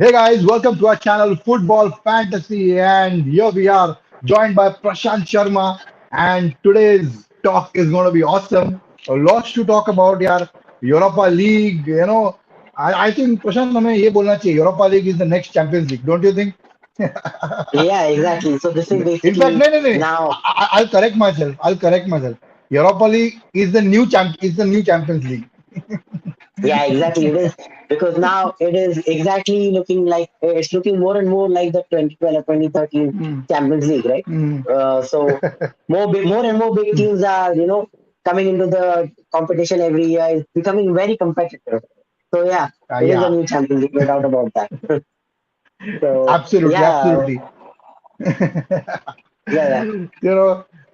Hey guys, welcome to our channel Football Fantasy, and here we are joined by Prashant Sharma. And today's talk is going to be awesome. Lots to talk about, yaar. Europa League, I think Prashant हमें ये बोलना चाहिए. Europa League is the next Champions League, don't you think? Yeah, exactly. So this is In fact, basically no. now, I'll correct myself. I'll correct myself. Europa League is the new Champions League. yeah, exactly. It is because now it is exactly looking like it's looking more and more like the 2012 or 2013 Hmm. Champions League, right? Hmm. So more and more big teams are coming into the competition every year. It's becoming very competitive. So yeah, it is a Yeah, new Champions League, no doubt about that. So absolutely, yeah, absolutely. yeah, yeah.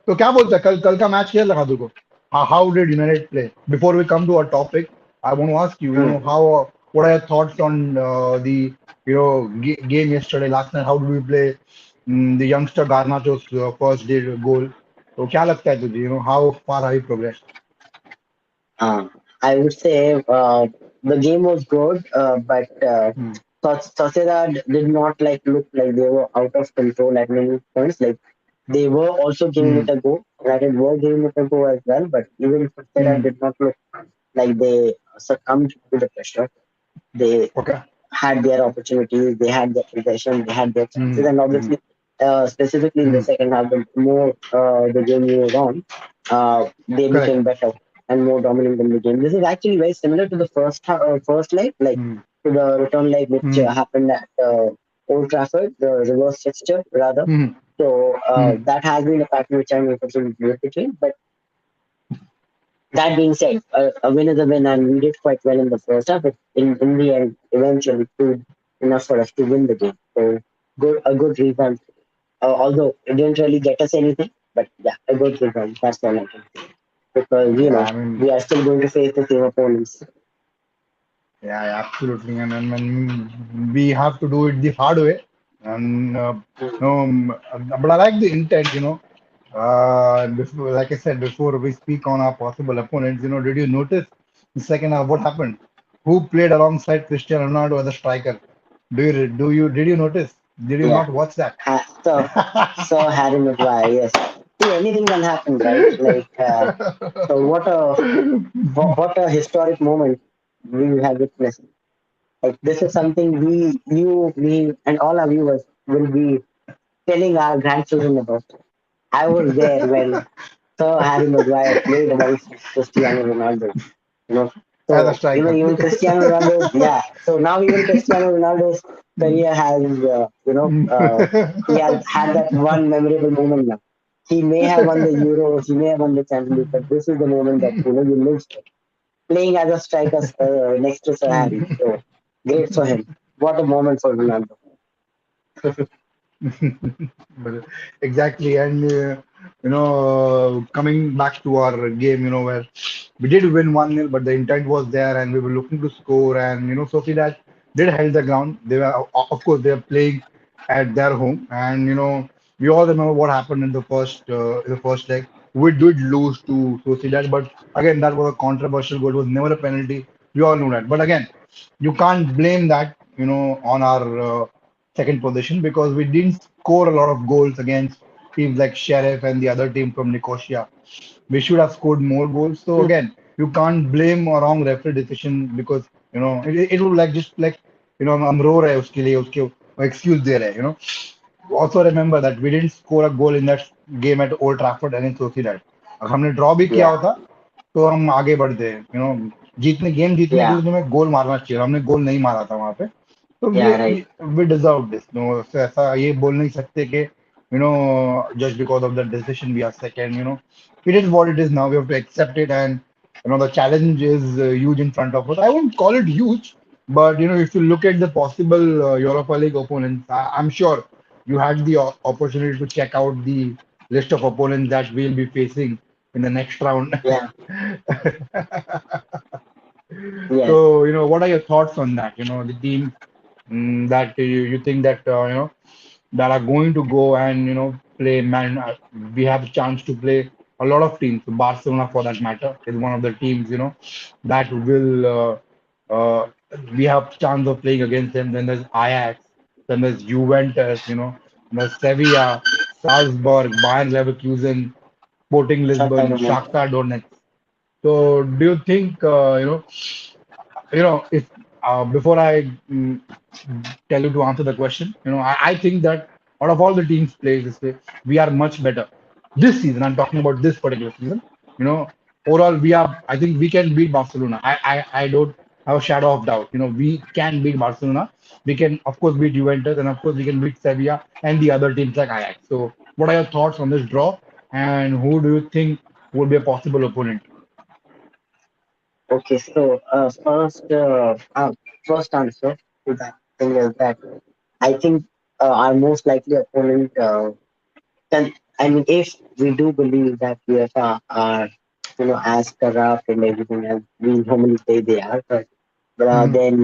तो क्या बोलता है कल कल का match खेल रखा तुमको how did United play before we come to our topic I want to ask you Hmm. how what are your thoughts on the game yesterday last night how did we play the youngster Garnacho's first day goal तो क्या लगता है तुझे how far have you progressed Uh, I would say the game was good, but hmm. Sociedad did not look like they were out of control at many points. Like they were also giving Hmm. it a go. United were giving it a go as well, but even Sociedad Hmm. did not look like they succumbed to the pressure. They Okay had their opportunities, they had their possession, they had their chances, hmm. and Hmm. obviously, specifically in the Hmm. second half, the more the game moved on, they Correct became better and more dominant in the game. This is actually very similar to the first leg, like hmm. to the return leg which Hmm. happened at Old Trafford, the reverse fixture rather. Hmm. So Hmm. that has been a pattern which I'm interested in between. But that being said, a win is a win, and we did quite well in the first half. But in the end, eventually proved enough for us to win the game. So a good result. Although it didn't really get us anything, but yeah, a good result. That's all I can say. Because Yeah, I mean we are still going to face the same opponents. yeah, yeah, absolutely. And we have to do it the hard way. And but I like the intent, before, like I said before, we speak on our possible opponents. Did you notice the second half what happened? Who played alongside Cristiano Ronaldo as a striker? Did you notice? Did you Yeah. not watch that? So Harry Maguire, yes. See, anything can happen, right? So what a historic moment we have witnessed. Like this is something me, and all our viewers will be telling our grandchildren about. I was there when Sir Harry Maguire played amongst Cristiano Ronaldo. You know, As a so even striker. even Cristiano Ronaldo's yeah. So now even Cristiano Ronaldo's career has he has had that one memorable moment now. He may have won the Euros, he may have won the Champions League, but this is the moment that you live for. Playing as a striker next to Sir Harry. So great for him. What a moment for Ronaldo. But exactly, and coming back to our game, where we did win 1-0, but the intent was there, and we were looking to score, and Sociedad did held the ground. They were, of course, they were playing at their home, and we all remember what happened in the first leg. We did lose to Sociedad, but again, that was a controversial goal. It was never a penalty. We all know that, but again, you can't blame that, on our second position because we didn't score a lot of goals against teams like Sheriff and the other team from Nicosia. We should have scored more goals. So again, you can't blame a wrong referee decision because it would like just like हम रो रहे हैं उसके लिए उसके excuse दे रहे हैं also remember that we didn't score a goal in that game at Old Trafford and in Sociedad. अगर हमने ड्रॉ भी किया Yeah, होता तो हम आगे बढ़ते हैं जीतने गेम जीतने के लिए yeah, तुम्हें गोल मारना चाहिए हमने गोल नहीं मारा था वहां पे तो yeah, right. we deserve this no so ऐसा ये बोल नहीं सकते कि just because of the decision we are second it is what it is now we have to accept it and the challenge is huge in front of us I won't call it huge but if you look at the possible Europa League opponents I'm sure you had the opportunity to check out the list of opponents that we'll be facing in the next round. Yeah, yes. So, what are your thoughts on that? The teams that you think that that are going to go and play man. We have a chance to play a lot of teams. Barcelona, for that matter, is one of the teams that will we have chance of playing against them. Then there's Ajax, then there's Juventus, there's Sevilla, Salzburg, Bayern Leverkusen, Sporting Shakhtar Lisbon, Donetsk. Shakhtar Donetsk. So do you think, if before I tell you to answer the question, I think that out of all the teams played this way, we are much better this season. I'm talking about this particular season. You know, overall, I think we can beat Barcelona. I don't have a shadow of doubt. We can beat Barcelona. We can, of course, beat Juventus, and of course, we can beat Sevilla and the other teams like Ajax. So, what are your thoughts on this draw, and who do you think would be a possible opponent? Okay, so first answer to that thing is that I think our most likely opponent can. I mean, if we do believe that UEFA are, as corrupt and everything as we normally say they are, but Hmm. then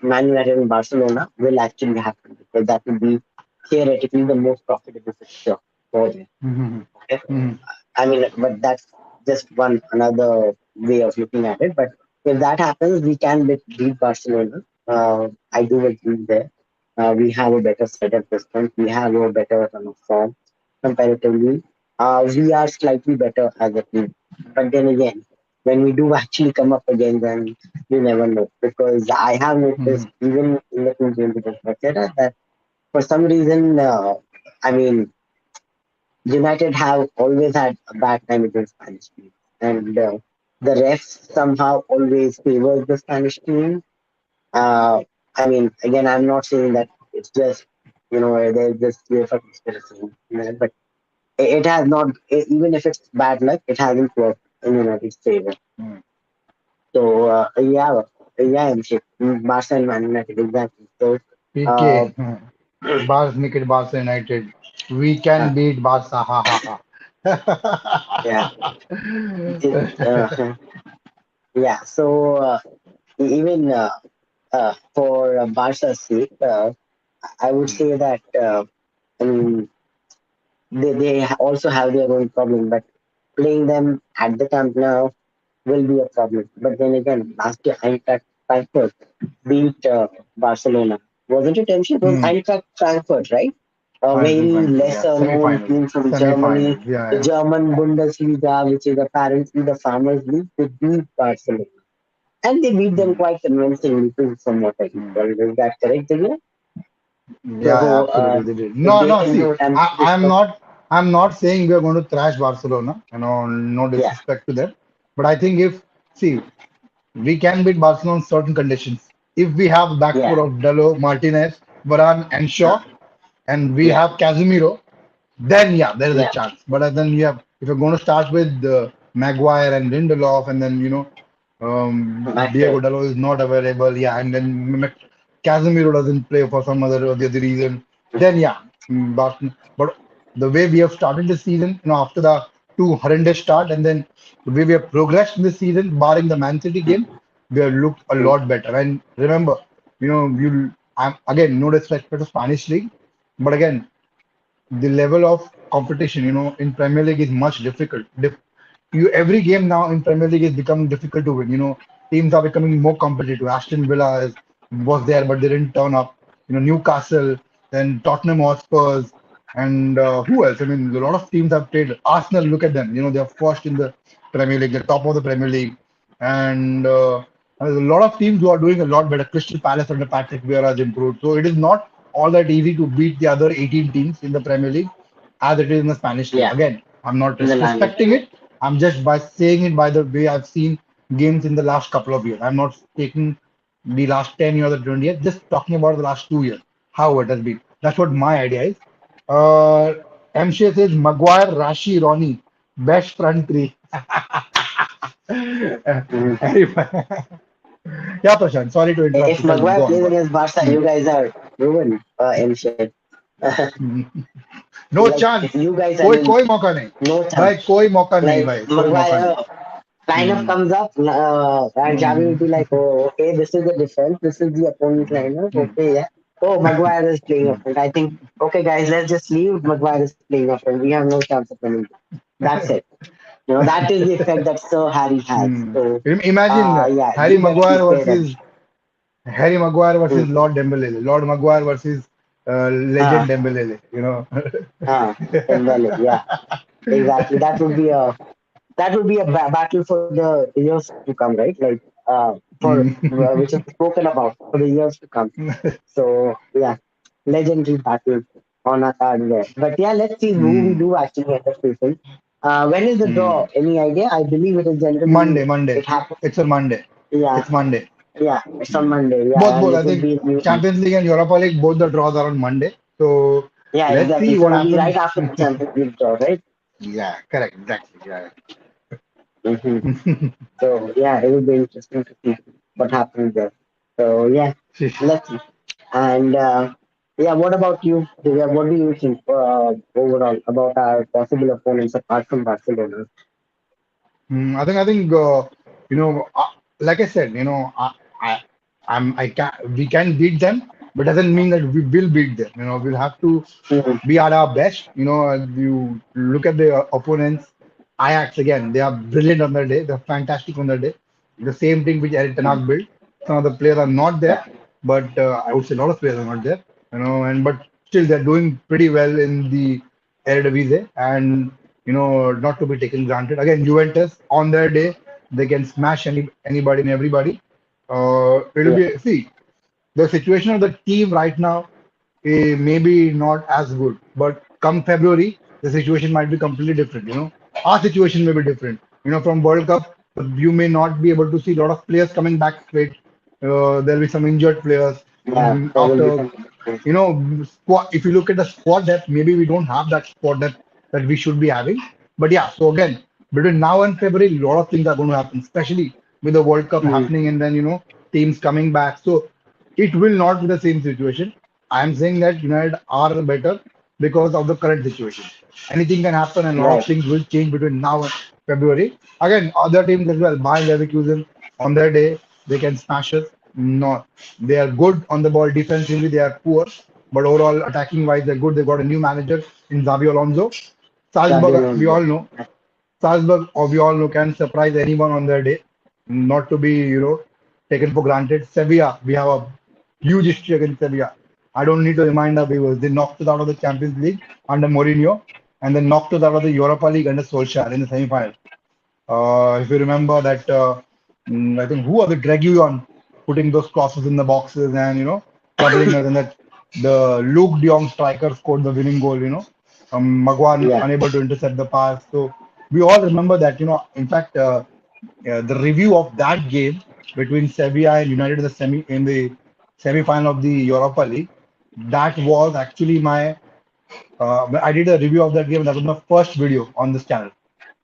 Man United and Barcelona will actually happen because that will be theoretically the most profitable fixture for them. Hmm. Okay? Hmm. I mean, but that's just one another way of looking at it. But if that happens, we can beat Barcelona. I do agree there. We have a better side of distance. We have a better run of form comparatively. We are slightly better as a team. But then again, when we do actually come up again, then you never know. Because I have Hmm. noticed even in the team against Manchester that for some reason, I mean, United have always had a bad time against Spanish teams, and the refs somehow always favors the Spanish team. Uh, I mean, again, I'm not saying that it's just there's this UEFA conspiracy, but it has not. Even if it's bad luck, it hasn't worked in United's favor. Hmm. So yeah, Barca and Man United exactly. So uh, PK, Bars Naked Barca United. We can beat Barca. Ha ha yeah, ha. yeah. So even for Barca's sake, I would say that I mean they also have their own problem, but playing them at the Camp Nou will be a problem. But then again, last year Eintracht Frankfurt beat Barcelona. Wasn't it, MC? It was Hmm. Eintracht Frankfurt, right? A Final, very final, yeah. lesser known Semi-finals. team from Germany, Semi-finals. Yeah, the yeah. German Bundesliga, which is apparently the Farmers League. They beat Barcelona. And they beat them Hmm. quite convincingly too, from what I Hmm. recall. Is that correct, Divya? Yeah, yeah, So absolutely. They did. if No, they no. can do See, it, I'm I, pretty I'm sure. not. I'm not saying we are going to thrash Barcelona. No Yeah, disrespect to them. But I think if see, we can beat Barcelona on certain conditions. If we have back yeah, four of Delo, Martinez, Varane, and uh, Shaw, and we yeah, have Casemiro, then yeah, there is a yeah. chance. But then you have if you're going to start with Maguire and Lindelof, and then Matter. Diego Dallo is not available, yeah, and then Casemiro doesn't play for some other or the other reason, then yeah, but the way we have started this season, after the two horrendous start, and then the way we have progressed in this season, barring the Man City game, we have looked a lot better. And remember, I'm again no disrespect to Spanish league, but again the level of competition, in Premier League is much difficult. Every game now in Premier League is becoming difficult to win. Teams are becoming more competitive. Aston Villa was there, but they didn't turn up. Newcastle, then Tottenham Hotspurs, and who else? I mean, a lot of teams have played. Arsenal, look at them. They're first in the Premier League, the top of the Premier League, and there's a lot of teams who are doing a lot better. Crystal Palace under Patrick Vieira has improved, so it is not all that easy to beat the other 18 teams in the Premier League as it is in the Spanish league. Yeah, Again, I'm not in the La Liga. disrespecting it. I'm just by saying it by the way I've seen games in the last couple of years. I'm not taking the last 10 years or 20 years, just talking about the last 2 years, how it has been. That's what my idea is. Uh, MCA says Maguire, Rashi, Ronnie, best front three. Mhm. Yeah, Prashant, sorry to interrupt If you. Tell me, Maguire go on, plays go on. against Barca, Hmm. you guys are ruined in shit. No Like chance you guys, I कोई mean, कोई मौका नहीं no chance. भाई कोई मौका नहीं Like भाई कोई मौका Maguire नहीं lineup hmm, comes up, and Xavi will be like, hmm, "Oh, okay, this is the defense. This is the opponent lineup. Hmm, Okay, yeah. Oh, Maguire is playing up hmm, front. I think, okay, guys, let's just leave. Maguire is playing up front. We have no chance of winning. That's it. That is the effect that Sir Harry has. Hmm. So, Imagine yeah, Harry you guys Maguire should pay them. Harry Maguire versus Mm. Lord Dembele. Lord Maguire versus Ah, legend Dembele. You know. ah, Dembele. Yeah, exactly. That would be a battle for the years to come, right? Like for Mm. which is spoken about for the years to come. So yeah, legendary battle on our card there. But yeah, let's see who we Mm. do actually end up facing. When is the draw? Mm. Any idea? I believe it is Monday, generally Monday. it happens. It's on Monday. Yeah, It's Monday. yeah, it's on Monday. Both, Yeah, and both. it I would think be new. Champions League and Europa League, both the draws are on Monday. So Yeah, let's exactly. see So what it'll be right happens. after the Champions League draw, right? Yeah, correct. Exactly. Yeah. Hmm. So yeah, it will be interesting to see what happens there. So yeah, let's see. And yeah, what about you, Divya? What do you think overall about our possible opponents apart from Barcelona? I think you know, like I said, I I can we can beat them, but doesn't mean that we will beat them. We'll have to Mhm. be at our best. You look at the opponents. Ajax again, they are brilliant on their day. They're fantastic on their day. The same thing which Eric Ten Hag built. Some of the players are not there, Yeah, but I would say a lot of players are not there. And but still they're doing pretty well in the Eredivisie, and not to be taken granted. Again, Juventus on their day, they can smash anybody and everybody. It'll yeah, be see the situation of the team right now maybe not as good, but come February, the situation might be completely different. Our situation may be different. From World Cup, you may not be able to see a lot of players coming back straight. There'll be some injured players. yeah. There will be After some difference. squad, if you look at the squad depth, maybe we don't have that squad depth that we should be having. But yeah, so again, between now and February, a lot of things are going to happen, especially with the World Cup Mm, happening and then teams coming back. So it will not be the same situation. I am saying that United are better because of the current situation. Anything can happen, and a lot of right. things will change between now and February. Again, other teams as well. Bayern Leverkusen on their day they can smash us. No, they are good on the ball defensively. They are poor, but overall attacking wise they're good. They got a new manager in Xabi Alonso. Xabi Salzburg, we Alonso. all know. Salzburg, we all know, can surprise anyone on their day. Not to be, taken for granted. Sevilla, we have a huge history against Sevilla. I don't need to remind our viewers. They knocked us out of the Champions League under Mourinho, and then knocked us out of the Europa League under Solskjaer in the semi-final. If you remember that, I think who are the Draguion putting those crosses in the boxes and troubling us, and that the Luke De Jong striker scored the winning goal. Maguire Yeah, unable to intercept the pass. So we all remember that. In fact, the review of that game between Sevilla and United in the semi-final of the Europa League, that was actually my. I did a review of that game. That was my first video on this channel.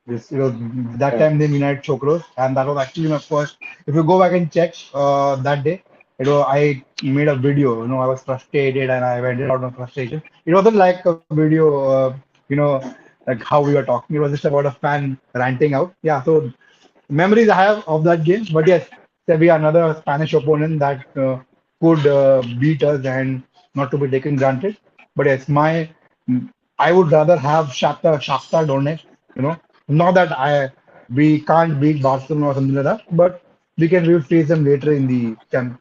That yeah. time they United Chokros, and that was actually my first. If you go back and check that day, I made a video. I was frustrated and I vented out my frustration. It wasn't like a video, like how we were talking. It was just about a fan ranting out. Yeah, so memories I have of that game. But yes, Sevilla, another Spanish opponent that could beat us and not to be taken granted. But yes, I would rather have Shakhtar Donetsk. Not that we can't beat Barcelona or something like that, but we will face them later in the champ.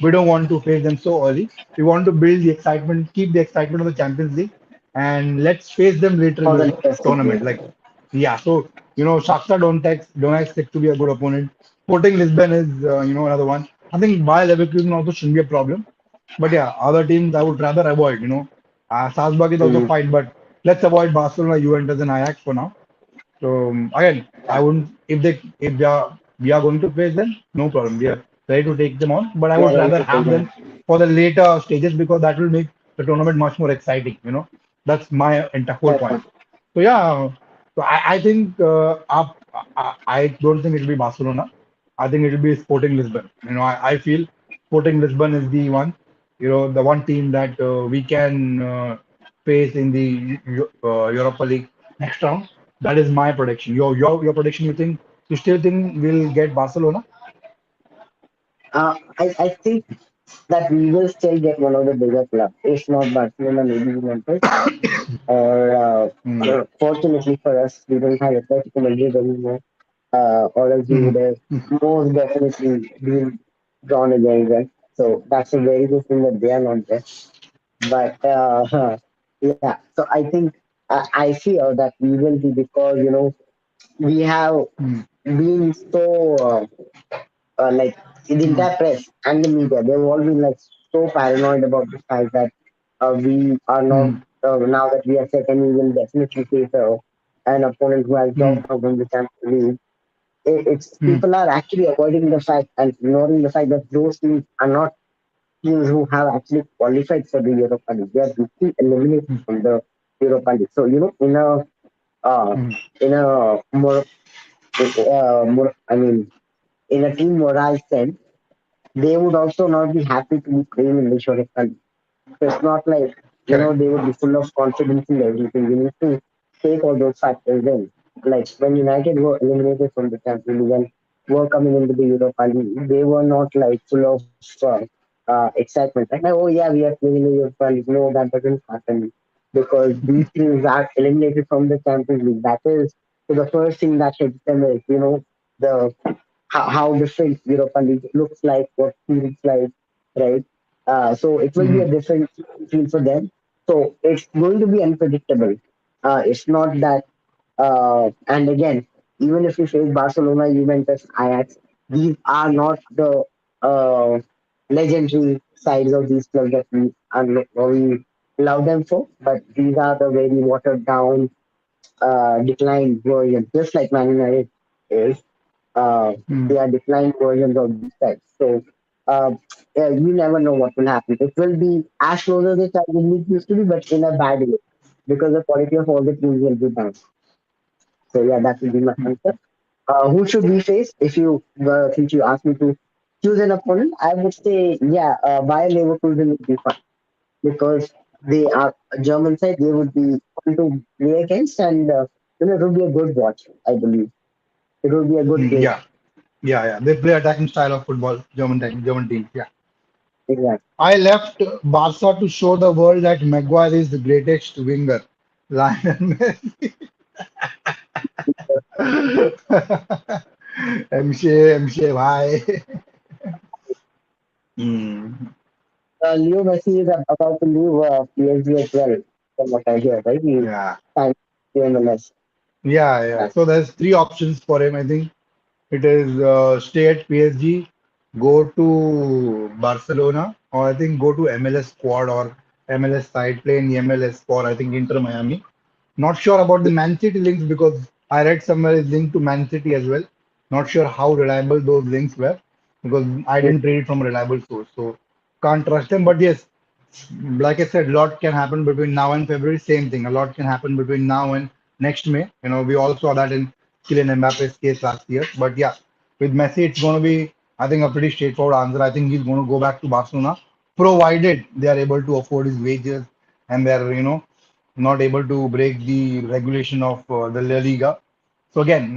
We don't want to face them so early. We want to build the excitement, keep the excitement of the Champions League, and let's face them later in For the the latest tournament. stage. Like yeah, so Shakhtar don't expect to be a good opponent. Sporting Lisbon is another one. I think Bayer Leverkusen also shouldn't be a problem. But yeah, other teams I would rather avoid. Salzburg is also Mm-hmm. fine, but let's avoid Barcelona, Juventus, and Ajax for now. So again, I wouldn't if we are going to face them, no problem. We are ready to take them on, but I Yeah, would ready rather to take have them them. for the later stages because that will make the tournament much more exciting. That's my entire whole Fair point. point. So yeah, so I think I don't think it'll be Barcelona. I think it'll be Sporting Lisbon. I feel Sporting Lisbon is the one, the one team that we can face in the Europa League next round. That is my prediction. Your prediction. You still think we'll get Barcelona? I think that we will still get one of the bigger clubs. If not Barcelona, maybe Juventus. Or Hmm. fortunately for us, we don't have Atletico Madrid anymore. Or else we Hmm. would have most definitely been drawn against them. So that's a very good thing that they are not there. But yeah, so I think I fear that we will be, because we have mm, been so like the mm, entire press and the media, they've all been like so paranoid about the fact that we are not mm, now that we are second, we will definitely face an opponent who has mm, dominated the Champions League. It's mm, people are actually avoiding the fact and ignoring the fact that those teams are not teams who have actually qualified for the Europa League. They are being eliminated mm, from the Europa League. So uh, mm, in a more, I mean, in a team morale sense, they would also not be happy to be playing in the Europa League. So it's not like, correct. they would be full of confidence in everything. You need to take all those factors in. Like when United were eliminated from the Champions League and were coming into the Europa League, they were not like full of excitement. Like, oh yeah, we are playing in the Europa League. No, that doesn't happen because these teams are eliminated from the Champions League. That is, so the first thing that hits them is, the how different Europa League looks like, what feels like, right? So it will be a Mm, different feel for them. So it's going to be unpredictable. It's not that, and again, even if we face Barcelona, Juventus, Ajax, these are not the uh, legendary sides of these clubs that we love them for, but these are the very watered down, declined versions, just like Man United is. Uh, mm, they are declined versions of these types. So uh, yeah, you never know what will happen. It will be as close as the Champions League used to be, but in a bad way, because the quality of all the teams will be down. So yeah, that will be my answer. Who should we face? If you since you asked me to choose an opponent, I would say yeah, Bayer Leverkusen would be fun because they are a German side. They would be fun to play against, and it would be a good watch. I believe it would be a good mm, game. yeah, yeah, yeah. They play attacking style of football. German team. Yeah. Exactly. I left Barca to show the world that Maguire is the greatest winger. Lionel Messi. MJ, bhai. Mm, Leo Messi is about to leave PSG as well, from what I hear, right? He yeah, signed to MLS. yeah, yeah. Yeah. So there's three options for him, I think. It is stay at PSG, go to Barcelona, or I think go to MLS squad or MLS side, play in the MLS for I think Inter Miami. Not sure about the Man City links because I read somewhere it's linked to Man City as well. Not sure how reliable those links were because I didn't read it from a reliable source, so can't trust them. But yes, like I said, a lot can happen between now and February. Same thing, a lot can happen between now and next May. We all saw that in Kylian Mbappe's case last year. But yeah, with Messi, it's going to be, I think, a pretty straightforward answer. I think he's going to go back to Barcelona, provided they are able to afford his wages and they're, not able to break the regulation of the La Liga. So again,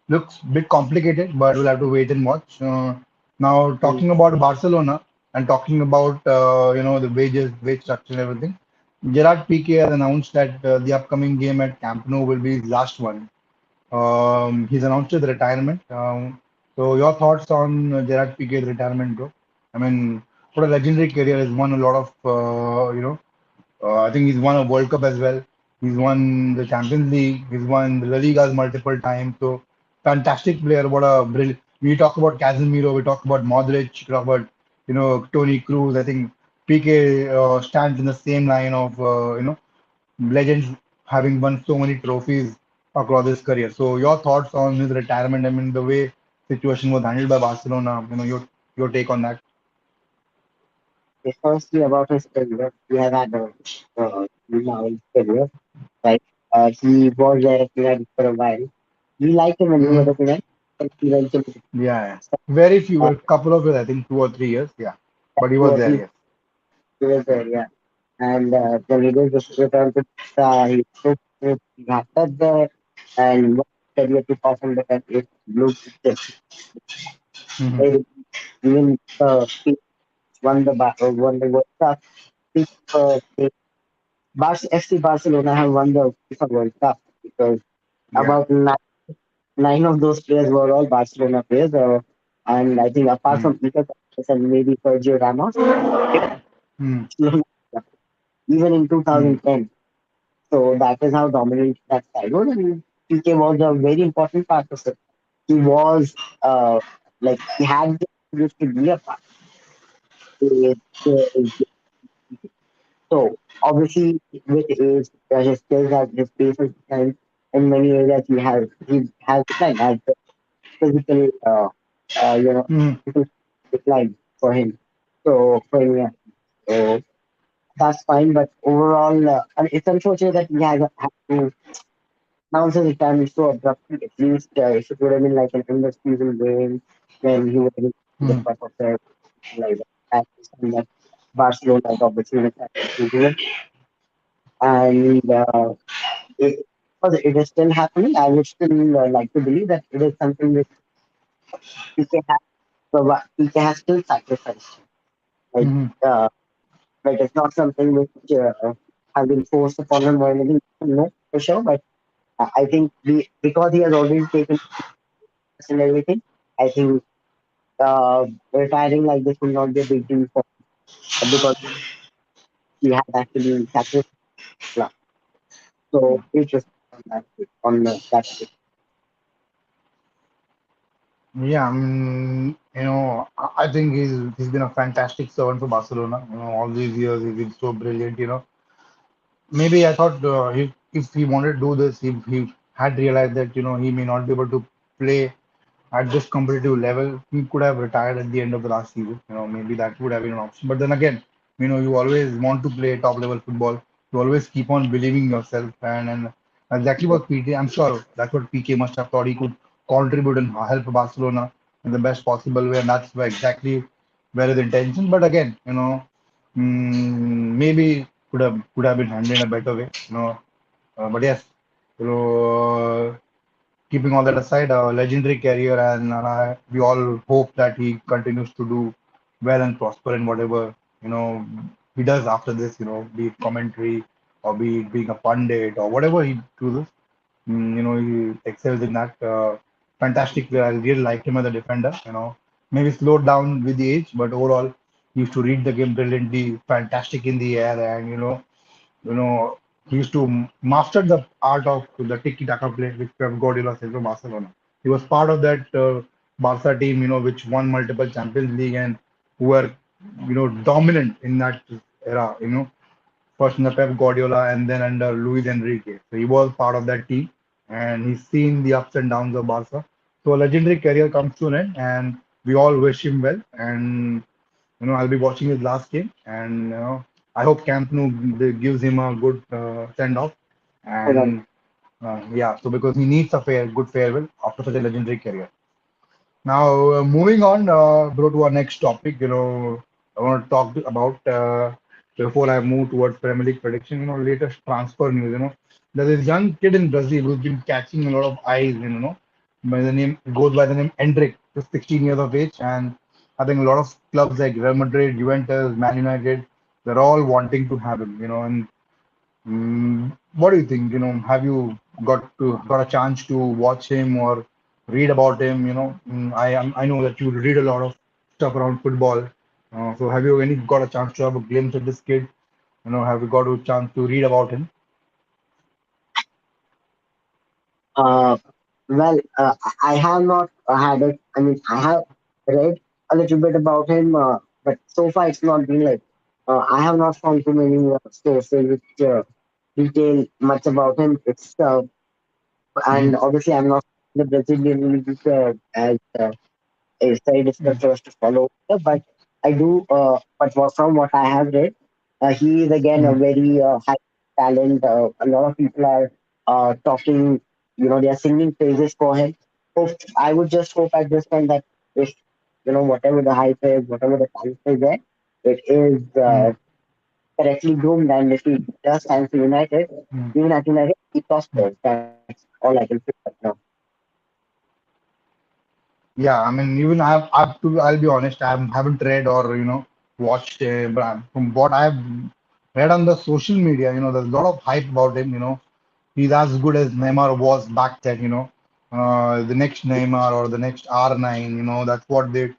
looks a bit complicated, but we'll have to wait and watch. Now, Mm. talking about Barcelona and talking about the wages, wage structure, and everything. Gerard Pique has announced that the upcoming game at Camp Nou will be his last one. He's announced his retirement. So, your thoughts on Gerard Pique's retirement, bro? I mean, what a legendary career. He's won a lot of I think he's won a World Cup as well. He's won the Champions League. He's won the La Ligas multiple times. So fantastic player. What a brilliant. We talk about Casemiro. We talk about Modric. We talk about Tony Cruz. I think PK stands in the same line of legends having won so many trophies across his career. So your thoughts on his retirement? I mean the way situation was handled by Barcelona. Your take on that. Firstly, about his career, he has had a renowned career, right? He was there at United for a while. We like him when he was Mm, at United, and eventually yeah, yeah. Very few, a couple of years, I think 2 or 3 years. Yeah, but he was what there. Yes. he was there, yeah. And when he did this return to he took it after there and what career to perform the country blue chip. Hmm. They even he won the World Cup. He, FC Barcelona have won the FIFA World Cup because Yeah. about nine of those players were all Barcelona players. And I think apart mm, from Pique and maybe Sergio Ramos, mm, even in mm, 2010. So that is how dominant that side was. And Pique was a very important part of it. He was like he had the used to be a part. It, uh, So obviously, with age, his skills have his pace has declined. In many areas, he has declined as the physical, mm, physical decline for him. So for him, yeah. So that's fine. But overall, and it's unfortunate that he has had to announce his retirement so abruptly. At least it would have been like an end of season game when he would have been the mm, top of the like that. And that Barcelona had opportunity to do it. And it, it is still happening. I would still like to believe that it is something which PK has, PK has still sacrificed. Like, mm, uh, like it's not something which has been forced upon him or anything. No, for sure. But I think because he has already taken and everything, I think retiring like this will not be a big deal for because he has actually sacrificed. So it's just on that that. yeah. I think he's been a fantastic servant for Barcelona. All these years he's been so brilliant. Maybe I thought if he wanted to do this, if he had realized that he may not be able to play at this competitive level, he could have retired at the end of the last season. Maybe that would have been an option. But then again, you always want to play top level football. You always keep on believing in yourself, and exactly what PK. I'm sure that's what PK must have thought he could contribute and help Barcelona in the best possible way, and that's exactly where his intention. But again, maybe could have been handled in a better way. But yes, you know. Keeping all that aside, a legendary career, and we all hope that he continues to do well and prosper in whatever he does after this. Be it commentary or be it being a pundit or whatever he chooses. He excels in that. Fantastic player. I really liked him as a defender. Maybe slowed down with the age, but overall, he used to read the game brilliantly. Fantastic in the air, and you know, he used to master the art of the tiki-taka play, which Pep Guardiola said from Barcelona. He was part of that Barca team, which won multiple Champions League and who were, dominant in that era. First under Pep Guardiola and then under Luis Enrique. So he was part of that team, and he's seen the ups and downs of Barca. So a legendary career comes to an end, and we all wish him well. And I'll be watching his last game, and I hope Camp Nou gives him a good send off, and yeah, so because he needs a good farewell after such a legendary career. Now, moving on, bro, to our next topic. I want to talk about before I move towards Premier League prediction. Latest transfer news. There's this young kid in Brazil who's been catching a lot of eyes. By the name goes by the name Endrick, just 16 years of age, and I think a lot of clubs like Real Madrid, Juventus, Man United, they're all wanting to have him. And what do you think? Have you got a chance to watch him or read about him? I know that you read a lot of stuff around football. So have you any got a chance to have a glimpse of this kid? Have you got a chance to read about him? Uh, I have not had it. I mean, I have read a little bit about him, but so far it's not been like I have not found too many sources which detail much about him. It's Mm, and obviously I'm not the Brazilian league as is very difficult mm, for us to follow. But I do, but from what I have read, he is again a mm, very high talent. A lot of people are talking, they are singing praises for him. Hope, I would just hope at this point that if, whatever the hype is, whatever the talent is there, it is mm, correctly groomed. And if he does stand for United, mm, even at United, he mm. prospers. That's all I can say right now. Yeah, I mean, even I'll be honest, I haven't read or watched, but from what I've read on the social media, there's a lot of hype about him. He's as good as Neymar was back then. the next Neymar or the next R9. That's what they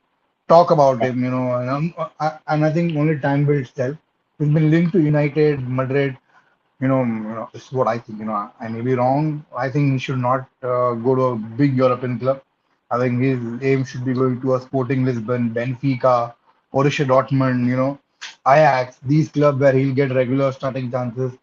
talk about him. And I think only time will tell. He's been linked to United, Madrid. This is what I think. I may be wrong. I think he should not go to a big European club. I think his aim should be going to a Sporting Lisbon, Benfica, Borussia Dortmund, Ajax, these clubs where he'll get regular starting chances.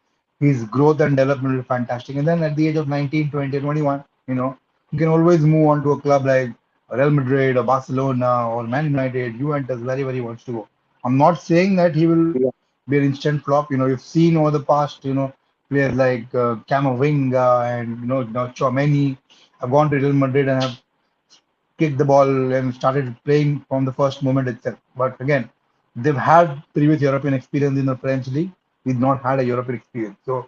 His growth and development will be fantastic. And then at the age of 19, 20, 21, you can always move on to a club like Real Madrid or Barcelona or Man United, Juventus, wherever he wants to go. I'm not saying that he will Yeah, be an instant flop. You've seen over the past, players like Camavinga and now Chouameni have gone to Real Madrid and have kicked the ball and started playing from the first moment itself. But again, they've had previous European experience in the French league. We've not had a European experience. So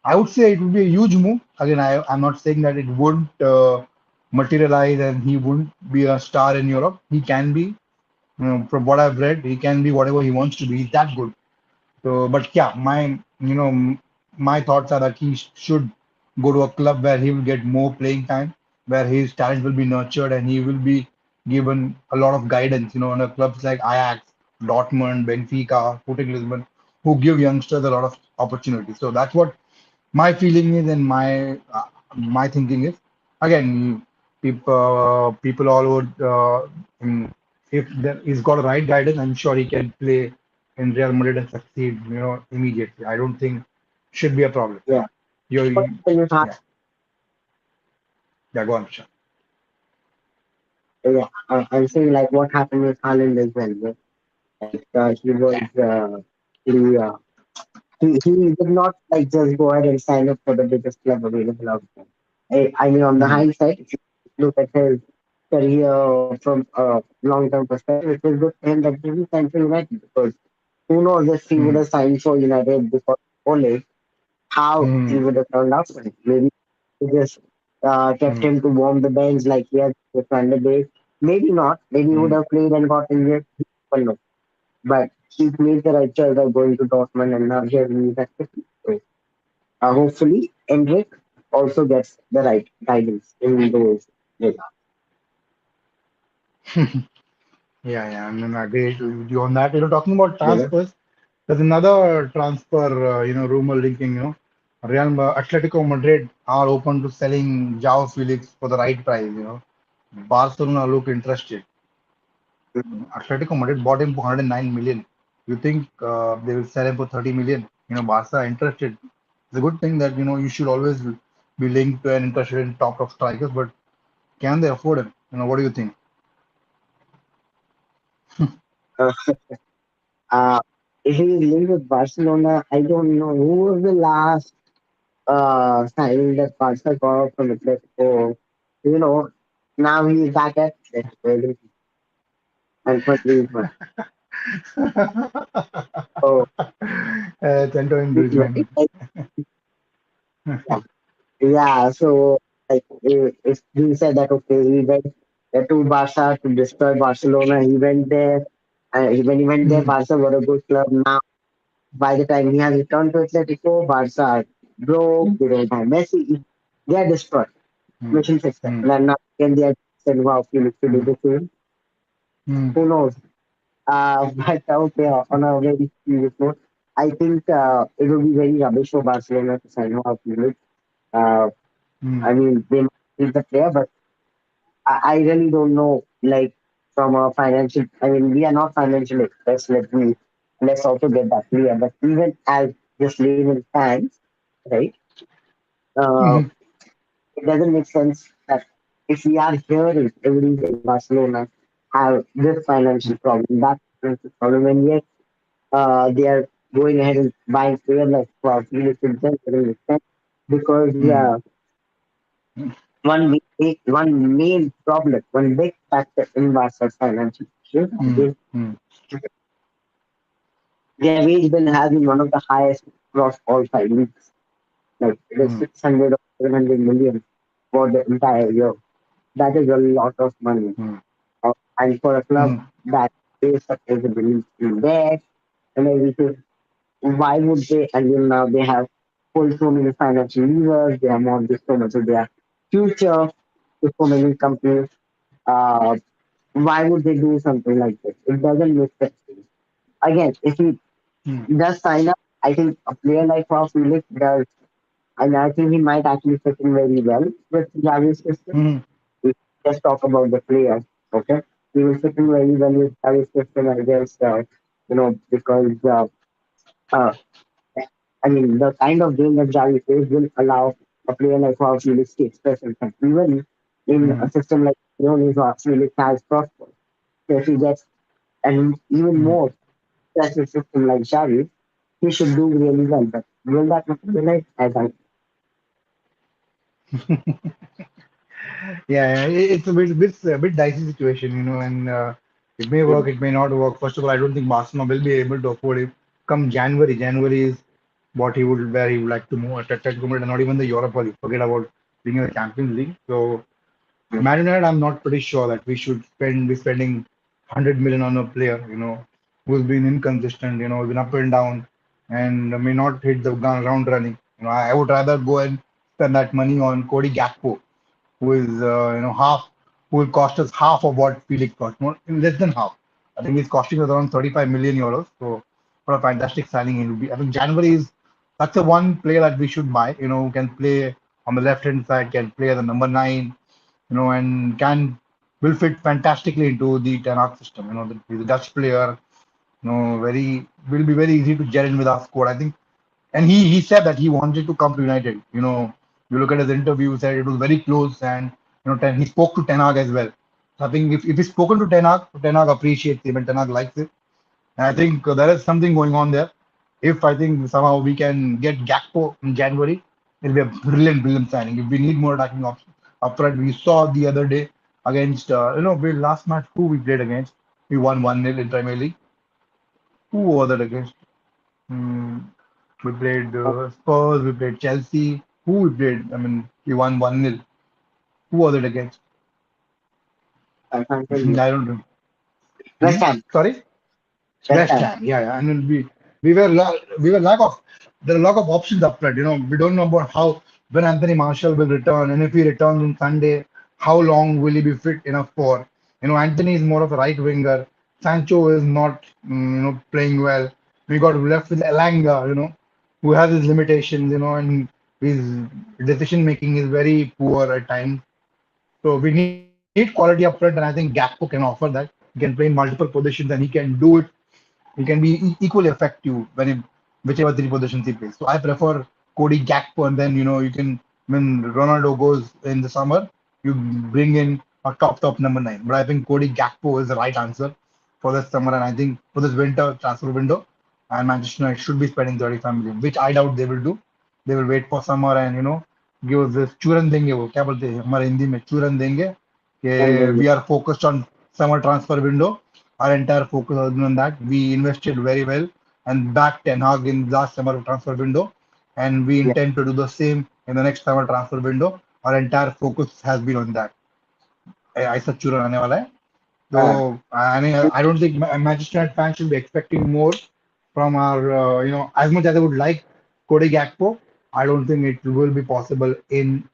I would say it would be a huge move. Again, I'm not saying that it wouldn't materialize and he wouldn't be a star in Europe. He can be. From what I've read, he can be whatever he wants to be. He's that good. So, but yeah, my thoughts are that he should go to a club where he will get more playing time, where his talent will be nurtured and he will be given a lot of guidance. On a clubs like Ajax, Dortmund, Benfica, Sporting Lisbon, who give youngsters a lot of opportunities. So that's what my feeling is and my thinking is. Again, people all over. If he's got a right guidance, I'm sure he can play in Real Madrid and succeed. Immediately. I don't think should be a problem. yeah. You're, What happened with yeah, yeah. Go on, Prashant. Yeah, I'm saying like what happened with Haaland as well. Yeah? Like he was he, uh, he did not like just go ahead and sign up for the biggest club available out there. I mean, on the Hmm, hindsight, if you look at his career from a long-term perspective, it was good for him that he didn't sign for United because who knows if he would hmm, have signed for United before Ole, how he hmm, would have turned out for him. Maybe he just kept hmm, him to warm the bench like he had with Van de Beek. Maybe not. Maybe he would hmm. have played and got injured. Well, no. But he made the right choice of going to Dortmund and now here he is at 50. So, hopefully, Endrick also gets the right guidance in those days. Yeah, yeah. I agree with you on that. Talking about You know? transfers, there's another transfer, rumor linking, Atletico Madrid are open to selling João Felix for the right price. Barcelona look interested. Atletico Madrid bought him for 109 million. You think they will sell him for 30 million? Barca interested. It's a good thing that, you should always be linked to and interested in top strikers, but can they afford him? What do you think? Uh, uh, if he is linked with Barcelona, I don't know who was the last signing that Barca got from Atletico. You know, now he is back at Atletico and for 3 months. So, Antoine Griezmann. right? Like, yeah. Yeah, so like if he said that okay, he went to Barca to destroy Barcelona, he went there, and when he went there, Hmm, Barca were a good club. Now, by the time he has returned to Atletico, Barca are broke. They don't have Messi. They are destroyed. hmm, Mission success. hmm, And now again, they are said, "Wow, Felix to do hmm, the same." hmm, Who knows? But okay, on a very serious note, I think it would be very rubbish for Barcelona to sign off Felix. Uh, hmm, I mean, they might need the player, but I really don't know, like from a financial. I mean, we are not financial experts. Let's also get that clear. But even as just layman fans, right? Uh, hmm, it doesn't make sense that if we are hearing everybody in Barcelona have this financial problem, that financial problem, and yet they are going ahead and buying players like Felix himself, doesn't make sense because hmm, one main problem, one big factor in Barca's financial issue hmm, is hmm, their wage bill has been one of the highest across all 5 leagues. Like it is hmm, 600 or 700 million for the entire year. That is a lot of money. hmm, And for a club hmm, that is supposedly in debt and everything, why would they? And now they have pulled so many financial levers, they have mortgaged so much of their future. so many companies. Uh, why would they do something like this? It doesn't make sense. Again, if he does sign up, I think a player like Felix does, and I think he might actually fit in very well with Javi's system. Hmm. We just talk about the player, okay? He will fit in very well with Javi's system, I guess, because uh, I mean, the kind of game that Javi plays will allow a player like Joao Felix to express himself. Even in a Hmm. system like Joao Felix has prospered. So if he gets an even Hmm. more aggressive system like Xavi, he should do really well. But will that materialize? I don't. Yeah, it's a bit dicey situation, and it may work, it may not work. First of all, I don't think Barcelona will be able to afford him come January. January is what where he would like to move at Atletico Madrid, and not even the Europa League. Forget about being in the Champions League. So, Man United, I'm not pretty sure that we should be spending 100 million on a player, who's been inconsistent, been up and down, and may not hit the ground running. I would rather go and spend that money on Cody Gakpo, who is half, who will cost us half of what Felix cost, more less than half. I think he's costing us around 35 million euros. So what a fantastic signing it will be. I think January is that's the one player that we should buy. Who can play on the left hand side, can play as a number nine, and can will fit fantastically into the Ten Hag system. He's a Dutch player. Very will be very easy to gel in with our squad. I think, and he said that he wanted to come to United. You look at his interview, said it was very close, and he spoke to Ten Hag as well. So I think if he's spoken to Ten Hag appreciates him and Ten Hag likes it. And I think there is something going on there. If I think somehow we can get Gakpo in January, it'll be a brilliant, brilliant signing. If we need more attacking options up front, we saw the other day against we last match who we played against. We won 1-0 in Premier League. Who was that against? Hmm, we played Spurs, we played Chelsea. Who we played? I mean, we won 1-0. Who was it against? I can't tell you. I don't know. West Hmm? Ham. Sorry? West West Ham. Ham, yeah, yeah. And then we were lack of there are a lot of options up front. We don't know about how when Anthony Marshall will return, and if he returns on Sunday, how long will he be fit enough for? Anthony is more of a right winger. Sancho is not, playing well. We got left with Elanga, who has his limitations, and his decision making is very poor at times. So we need quality up front, and I think Gakpo can offer that. He can play in multiple positions, and he can do it. He can be equally effective whichever three positions he plays. So I prefer Cody Gakpo, and then you can when Ronaldo goes in the summer, you bring in a top number nine. But I think Cody Gakpo is the right answer for this summer, and I think for this winter transfer window, and Manchester United should be spending 35 million, which I doubt they will do. They will wait for summer and give us this चूरन देंगे वो क्या बोलते हैं हमारे हिंदी में चूरन देंगे And कि then we are focused on summer transfer window. Our entire focus has been on that. We invested very well and backed Ten Hag in last summer transfer window, and we yeah, intend to do the same in the next summer transfer window. Our entire focus has been on that. ऐसा चूरन आने वाला है. So uh, I mean, I don't think Manchester United fans should be expecting more from our, as much as I would like Cody Gakpo, I don't think it will be possible in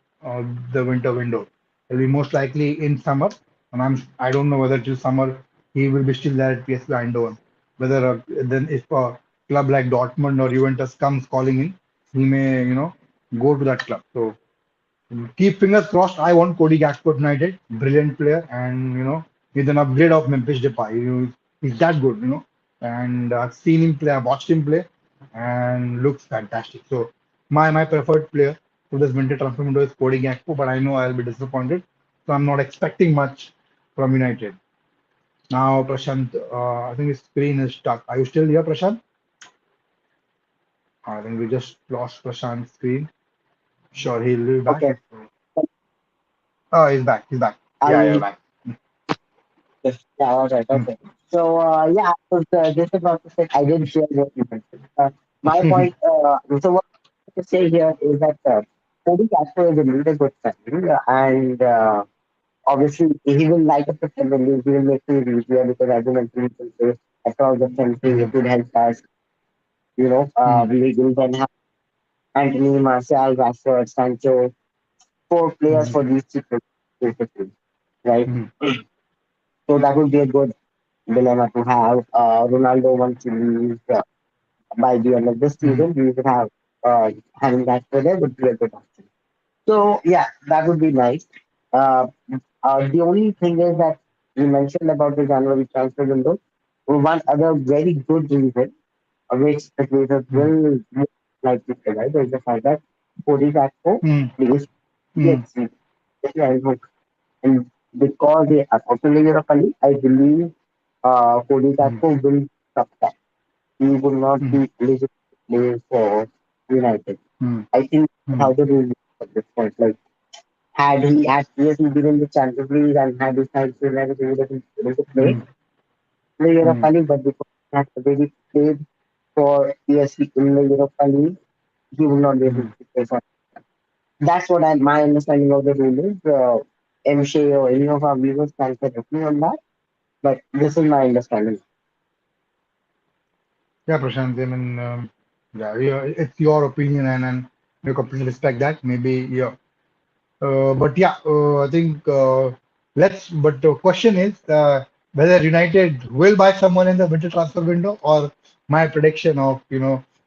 the winter window. It will be most likely in summer, and I don't know whether till summer he will be still there at PSV Eindhoven. Whether then if a club like Dortmund or Juventus comes calling in, he may go to that club. So keep fingers crossed. I want Cody Gakpo United, brilliant player, and he's an upgrade of Memphis Depay. He's that good, and I've seen him play, I've watched him play, and looks fantastic. So my preferred player for this winter transfer window is Cody Gakpo, but I know I'll be disappointed, so I'm not expecting much from United. Now, Prashant, I think his screen is stuck. Are you still here, Prashant? I think we just lost Prashant's screen. Sure, he'll be back. okay. Oh, he's back. He's back. Are Yeah, yeah, you? back. Yeah, all right. Hmm. Okay. So, yeah, I was just about to say I did share what you mentioned. My point, so what I want to say here is that Cody Castro is a really good signing, and obviously he will light up the Premier League. He will make things easier because, as you mentioned, he can play across the country. It Mhm. would help us. Mhm. We will then have Anthony, Martial, Rashford, Sancho, four players Mhm. for these people. 250, right? Mm-hmm. So that would be a good dilemma to have. Ronaldo wants to leave by the end of this Mm-hmm. season. We would have having that player would be a good option. So yeah, that would be nice. Uh, the only thing is that you mentioned about the January transfer window. One other very good reason which the Blazers will like to say, right, is the fact that Cody Gakpo Mm-hmm. plays Mm-hmm. PXC, and because they are also in the Europa League, I believe Cody Gakpo will stop that. He will not Mm-hmm. be eligible to play for United. Mm-hmm. I think that's Mm-hmm. how the rule is at this point. Like, had he previously been in the Champions League and had his time to United, he would have been able to play Mm-hmm. Europa League, but because he has already played for PSG in the Europa League, he will not be able Mm-hmm. to play for. That's what my understanding of the rule is. MShay or any of our viewers can correct me on that, but this is my understanding. Yeah, Prashant. I mean, yeah, it's your opinion, and we completely respect that. Maybe, yeah. But yeah, I think let's. But the question is whether United will buy someone in the winter transfer window, or my prediction of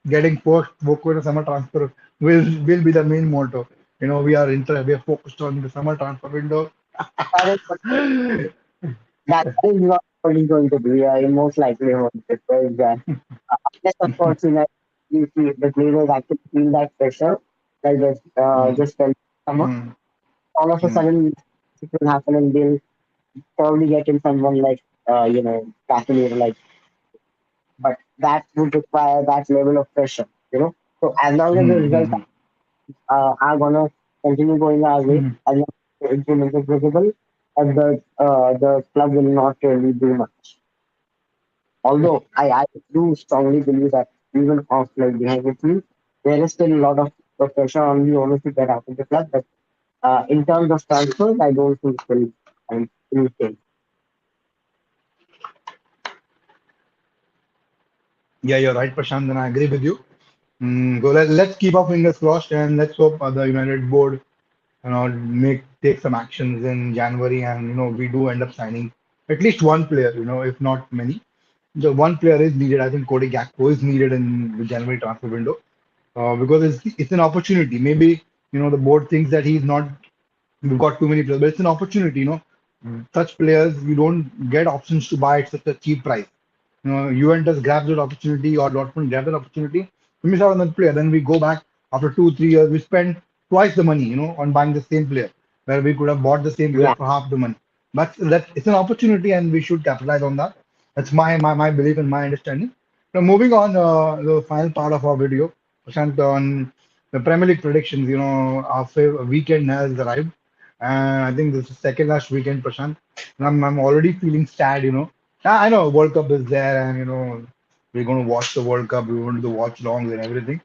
getting post Boko in the summer transfer will be the main motto. We are focused on the summer transfer window. That is, that is not only going to be most likely because unless of course you see the players actually feel that pressure, like Mm, just felt summer, mm, all of a mm, sudden it will happen and they'll probably get in someone like Casemiro, like, but that would require that level of pressure, you know. So as long as the mm, results mm, are gonna continue going our way, mm, as long as the improvement is visible, and the club will not really do much. Although I do strongly believe that even off like behind the scenes, there is still a lot of pressure on the owners to get out of the club. But in terms of transfers, I don't think will anything. yeah, you're right, Prashant, and I agree with you. Let's keep our fingers crossed and let's hope the United board take some actions in January, and we do end up signing at least one player, if not many. The one player is needed. I think Cody Gakpo is needed in the January transfer window because it's an opportunity. Maybe the board thinks that he's not we've got too many players, but it's an opportunity. Such players you don't get options to buy at such a cheap price. Juventus grabs that opportunity or Dortmund grabs that opportunity. We miss out on that player. Then we go back after 2, 3 years. We spend twice the money, on buying the same player, where we could have bought the same player Yeah, for half the money. But that it's an opportunity, and we should capitalize on that. That's my belief and my understanding. Now, moving on, the final part of our video, Prashant, on the Premier League predictions. Our weekend has arrived, and I think this is second last weekend, Prashant. And I'm already feeling sad. I know World Cup is there, and we're going to watch the World Cup. We're going to do the watch longs and everything.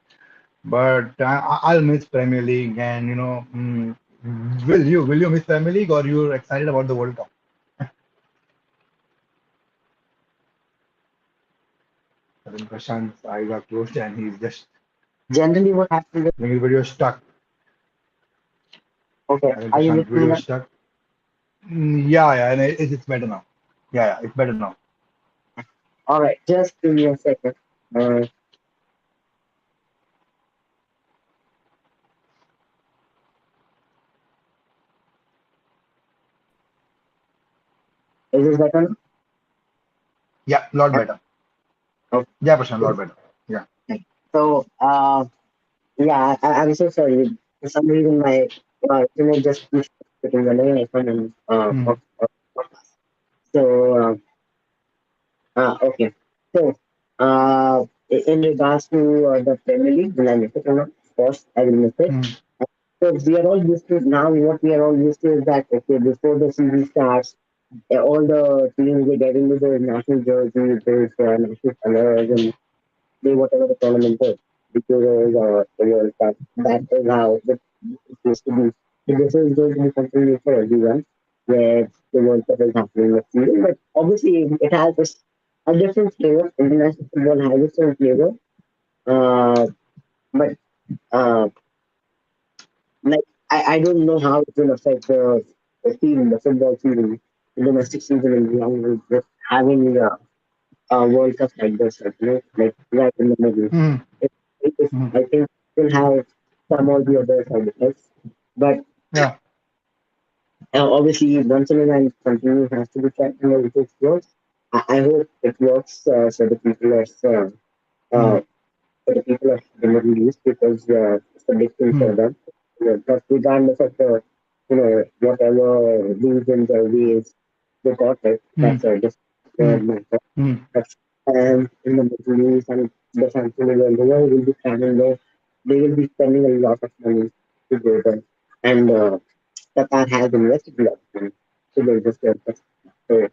But I'll miss Premier League, and will you miss Premier League, or you're excited about the World Cup? I think Prashant's eyes are closed, and he's just. generally what happens is, I think video is stuck. okay, I think are you Prashant with me video now? is stuck. Yeah, yeah, and it's better now. Yeah, it's better now. All right, just give me a second. Uh, is this better now? Yeah, a lot better. Okay. Yeah, Prashant, a lot better. Yeah. So, I'm so sorry. For some reason, my internet just keeps getting the iPhone and Hmm. podcast. So, okay. So, in regards to the Premier League, will I miss it or not? Of course, I will miss it. Hmm. So, we are all used to now. What we are all used to is that okay, before the season starts, all the teams they get into those national jerseys, those national colors, and play whatever the tournament is. Because the World Cup. That is how it used to be. So this is going to be something new for everyone, where the World Cup is happening next season. But obviously, it has a different flavor. International football has its own flavor. Uh, but like I don't know how it will affect the the season, the football season, the domestic season in England with having a World Cup like this, like right in the middle. Hmm. Hmm. I think we'll have some of the other side effects, but Yeah. obviously once in a while something has to be checked and if it works. I hope it works for the people of Hmm. uh, for the people of the Middle East because it's a big thing Hmm. for them. But regardless of the whatever reasons or ways they got it, Hmm. that's a Hmm. different matter. Hmm. But in the Middle East and the country where the world will be traveling there, they will be spending a lot of money to go there. And Qatar has invested a lot of money to build this World Cup. So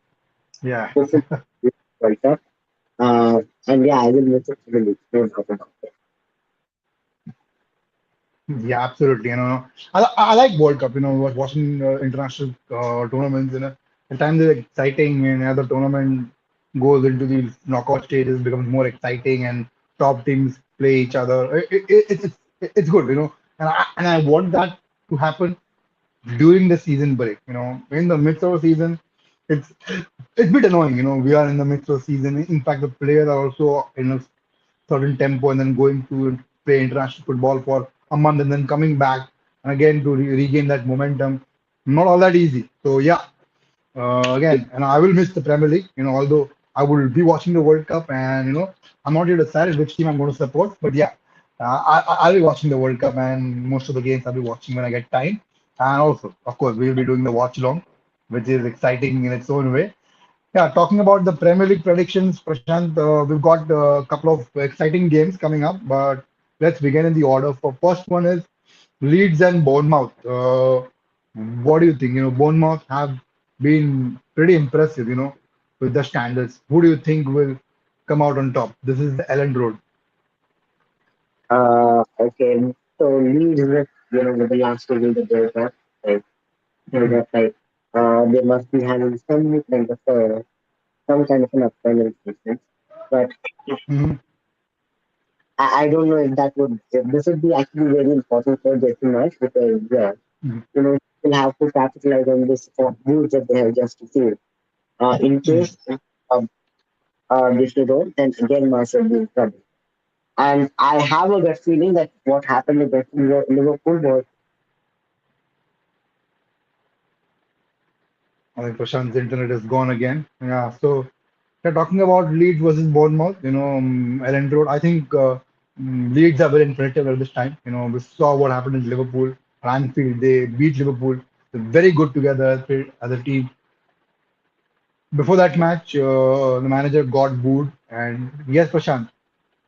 Yeah. hopefully this World Cup. And yeah, I will miss it really. No doubt about it. Yeah, absolutely. I like World Cup. Watching international tournaments. The time they're exciting, and other tournament goes into the knockout stages, becomes more exciting, and top teams play each other. It's good. And I want that to happen during the season break. In the midst of a season, it's it's a bit annoying. We are in the midst of season. In fact, the players are also in a certain tempo and then going to play international football for a month and then coming back and again to regain that momentum. Not all that easy. So yeah, again, and I will miss the Premier League. Although I will be watching the World Cup, and I'm not yet decided which team I'm going to support. But yeah, I'll be watching the World Cup, and most of the games I'll be watching when I get time. And also, of course, we'll be doing the watch along, which is exciting in its own way. Yeah, talking about the Premier League predictions, Prashant, we've got a couple of exciting games coming up, but let's begin in the order. For first one is Leeds and Bournemouth. What do you think? Bournemouth have been pretty impressive, with the standards. Who do you think will come out on top? This is the Ellen Road. Okay, so Leeds with with the last two weeks of the Cup, like so Hmm. that like they must be having some kind of an upcoming business. But Hmm. I don't know if this would be actually very important for Jesse Marsh because Hmm. we'll have to capitalize on this boost that they have just received. In Hmm. case this don't, then again Marsh will be in trouble. And I have a gut feeling that what happened with Liverpool was I think Prashant's internet is gone again. Yeah, so we're talking about Leeds versus Bournemouth. Ellen Road. I think Leeds are very unpredictable this time. We saw what happened in Liverpool, Anfield. They beat Liverpool. They're very good together as a team. Before that match, the manager got booed. And yes, Prashant.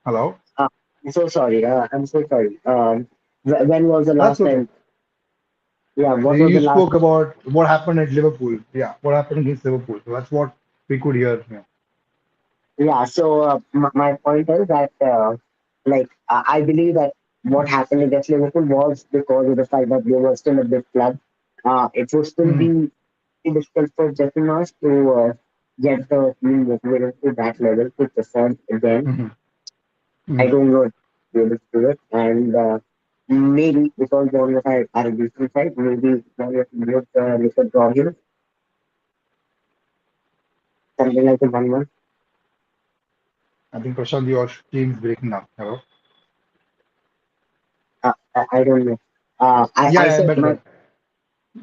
Hello. Uh, I'm so sorry. I'm so sorry. When was the That's last okay. time? Yeah, what was You the last? spoke about what happened at Liverpool. Yeah, what happened against Liverpool. So that's what we could hear. Yeah. Yeah, so my point is that, I believe that what happened against Liverpool was because of the fact that they were still a big club. It would still Hmm. be difficult for Jesse Marsh to get the team motivated to that level to perform again. Hmm. I Hmm. don't know if they'll be able to do it, and maybe because Bournemouth are a decent side, maybe Bournemouth would look at draw here, something like a 1-1. I think Prashant, your team's breaking up. Hello. I don't know. Yeah, I yeah, said better, better.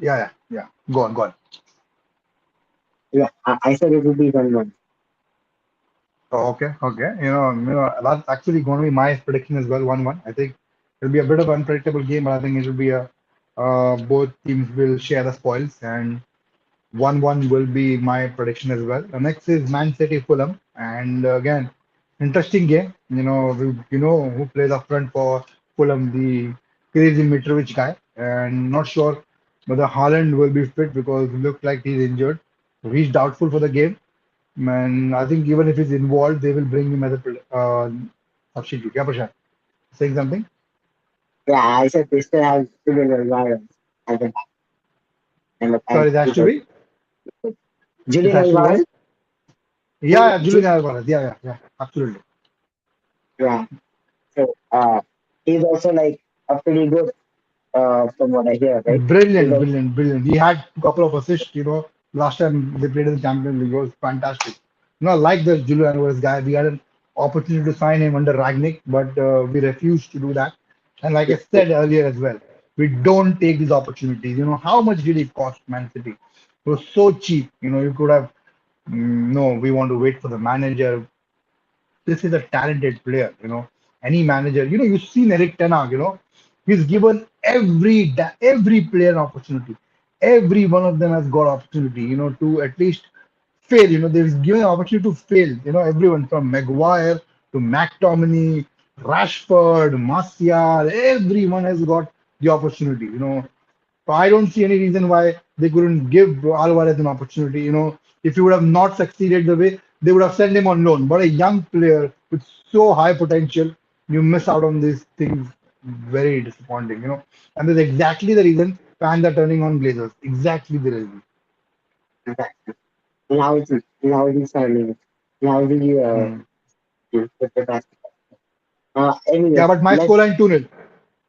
Yeah, yeah, yeah. Go on, go on. I said it would be 1-1. Oh, okay, okay. That's actually going to be my prediction as well. 1-1. I think it'll be a bit of unpredictable game, but I think it'll be a both teams will share the spoils, and 1-1 will be my prediction as well. The next is Man City Fulham, and again, interesting game. Who plays up front for Fulham, the crazy Mitrovic guy, and not sure whether Haaland will be fit because it looks like he's injured. So he's doubtful for the game. And I think even if he's involved, they will bring him as a substitute. Yeah, Prashant. Saying something? Yeah, I said they still have similar environment as a and the time Sorry, it has to because be. It Julian has to be what? Alvarez, Yeah, yeah, Ju- Julian Alvarez. Yeah, yeah, yeah. Absolutely. yeah, so he's also like a pretty good. from what I hear, right? Brilliant, Because brilliant, brilliant. He had a couple of assists, last time they played in the Champions League. It was fantastic. Like the Julian Alvarez guy, we had an opportunity to sign him under Ragnick, but we refused to do that. And like I said earlier as well, we don't take these opportunities. How much did it cost Man City? It was so cheap. You could have, no, we want to wait for the manager. This is a talented player. Any manager. You've seen Eric Ten Hag. He's given every player an opportunity. Every one of them has got opportunity. To at least fail. They've given an opportunity to fail. Everyone from Maguire to McTominay, Rashford, Martial, everyone has got the opportunity. So I don't see any reason why they couldn't give Alvarez an opportunity. If he would have not succeeded the way, they would have sent him on loan. But a young player with so high potential, you miss out on these things. Very disappointing. And that's exactly the reason fans are turning on Glazers. Exactly the reason. loudly sounding, loudly Hmm. with the best. Yeah, Anyways, but my let's scoreline 2-0.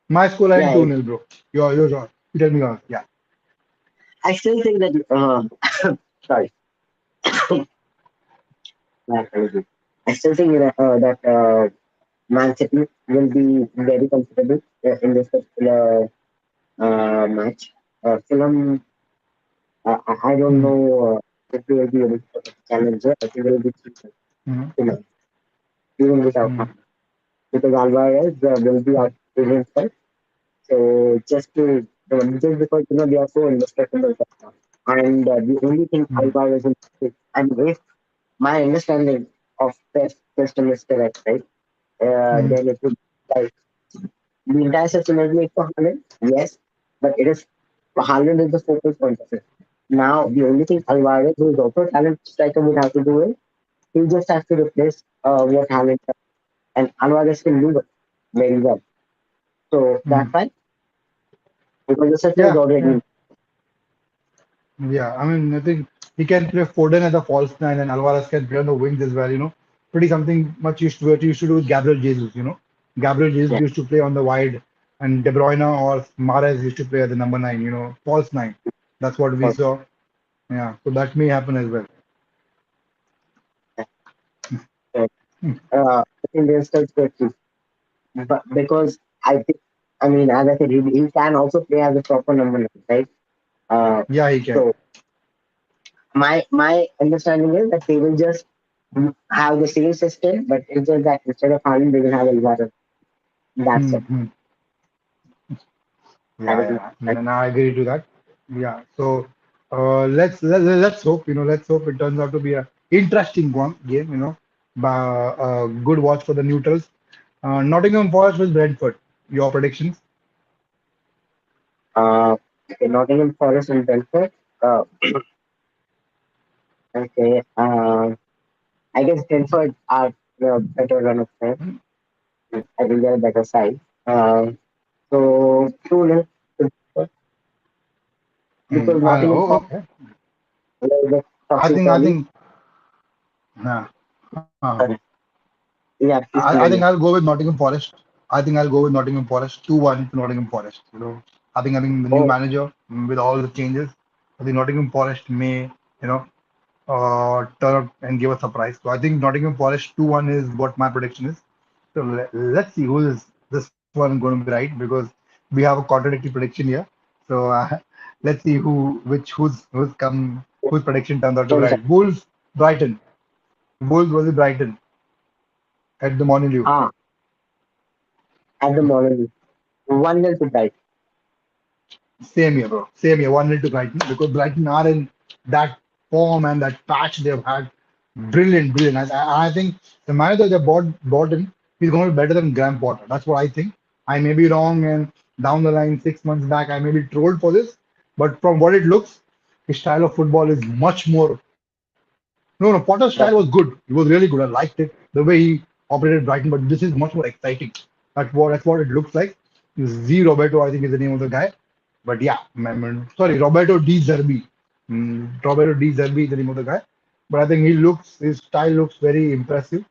My scoreline yeah. 2-0, bro. Yours. You tell me yours. Yeah. I still think that sorry, my apologies. I still think that Man City will be very comfortable in this particular match. Fulham, I don't Hmm. know if they will be able to challenge it. I think they will be Hmm. Fulham, even without Hmm. Haaland. Because Alvarez will be out against us. So just because they are so invested in the club. And the only thing Hmm. Alvarez is, and if my understanding of test system is correct, right? Hmm. Then it would like the entire system is made for Haaland, yes, but it is Haaland is the focal point of it. Now the only thing Alvarez, who is also a talent striker, would have to do is he just has to replace what Haaland does, and Alvarez can do it very well. So that's Hmm. fine because the system is Yeah. Yeah. already Yeah, I mean, I think he can play Foden as a false nine, and Alvarez can play on the wings as well. Pretty something much used to do with Gabriel Jesus. Gabriel Jesus yeah. used to play on the wide, and De Bruyne or Mahrez used to play at the number nine. False nine. That's what we saw. Yeah, so that may happen as well. So, I think they're still safety. But because I think, I mean, as I said, he can also play as a proper number nine, right? Uh, Yeah, he can. so my understanding is that they will just have the same system, but it's just that instead of having, they will have a lot of that's it. Hmm. That Yeah, is yeah, like, and I agree to that. Yeah, so let's hope let's hope it turns out to be a interesting one game. A good watch for the neutrals. Nottingham Forest with Brentford. Your predictions? uh, okay, Nottingham Forest and Brentford. Uh, okay, I guess Brentford are the better run of them. I think they're a better side. So 2-0 because Nottingham Forest Okay. is a bit I topsy think I turvy. think nah. Sorry, yeah, please I think continue. I'll go with Nottingham Forest. I think I'll go with Nottingham Forest 2-1 to Nottingham Forest. I think the new Oh, manager with all the changes, I think Nottingham Forest may you know turn up and give a surprise. So I think Nottingham Forest 2-1 is what my prediction is. So let's see who is this one going to be right because we have a contradictory prediction here. So let's see whose prediction turns out to be what is that? right. Wolves Brighton. Wolves versus Brighton at the Molineux. Ah, at the moment, 1-0 to Brighton. Same here, bro. Same here. 1-0 to Brighton because Brighton are in that form and that patch they've had. Brilliant, brilliant. I think the manager they bought in, he's going to be better than Graham Potter. That's what I think. I may be wrong, and down the line, 6 months back, I may be trolled for this. But from what it looks, his style of football is much more. No, Potter's style was good. But He was really good. I liked it the way he operated Brighton. But this is much more exciting. That's what it looks like. Z Roberto, I think, is the name of the guy. But yeah, sorry, Roberto Di Zerbi. Roberto Di Zerbi is the name of the guy. But I think his style looks very impressive.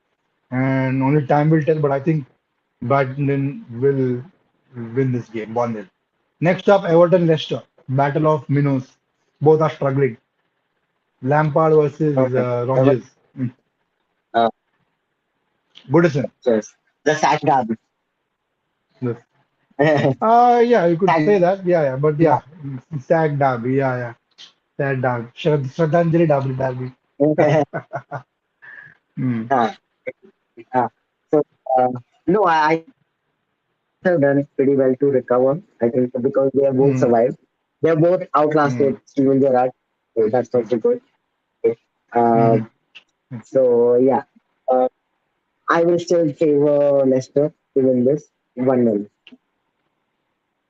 And only time will tell. But I think Brighton will win this game 1-0. Next up, Everton Leicester, Battle of Minnows. Both are struggling. Lampard versus Okay. Rodgers. Mm. Uh, Goodison. yes. The sad derby. Yes. Sad Yeah, you could say that. Yeah, yeah, but derby. yeah, sad derby. Yeah, yeah, sad derby. Shraddhanjali derby. Mm. Uh, so, uh, no, I think Leicester have done pretty well to recover. I think because they have both survived. Mm. They have both outlasted Mm. Steven Gerrard. So that's also Mm. good. Uh, Mm. so, yeah. Uh, I will still favor Leicester to win this 1-0.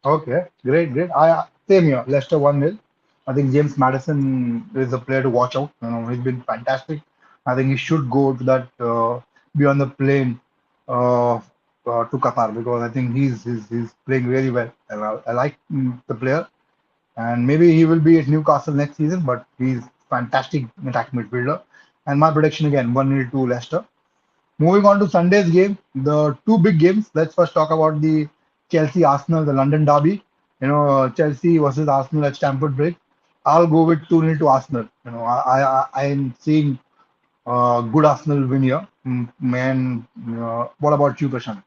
Okay, great, great. Same here. Leicester 1-0. I think James Madison is a player to watch out. He's been fantastic. I think he should go to that be on the plane uh, to Qatar because I think he's playing really well. And I like the player, and maybe he will be at Newcastle next season. But he's fantastic attack midfielder. And my prediction again 1-0 to Leicester. Moving on to Sunday's game, the two big games. Let's first talk about the Chelsea Arsenal, the London derby. Chelsea versus Arsenal at Stamford Bridge. I'll go with 2-0 to Arsenal. I am seeing good Arsenal win here. Man, what about you, Prashant?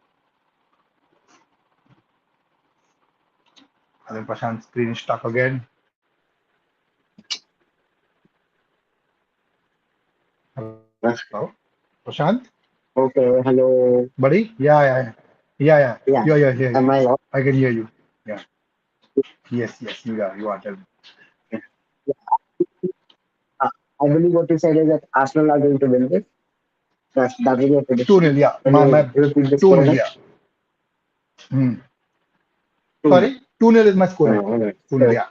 I think Prashant's screen is stuck again. Hello, Prashant, Okay, hello. buddy? Yeah. Yeah, Yeah. am I I on? can hear you. Yeah. Yes. You are. You are. Tell me. Yeah. Uh, I believe what you said is that Arsenal are going to win this. That is your 2-0. prediction. Yeah. Can My you repeat the 2-0. score then? Yeah. Hmm. 2-0. Sorry, 2-0 is my score actually. All right. 2-0, yeah.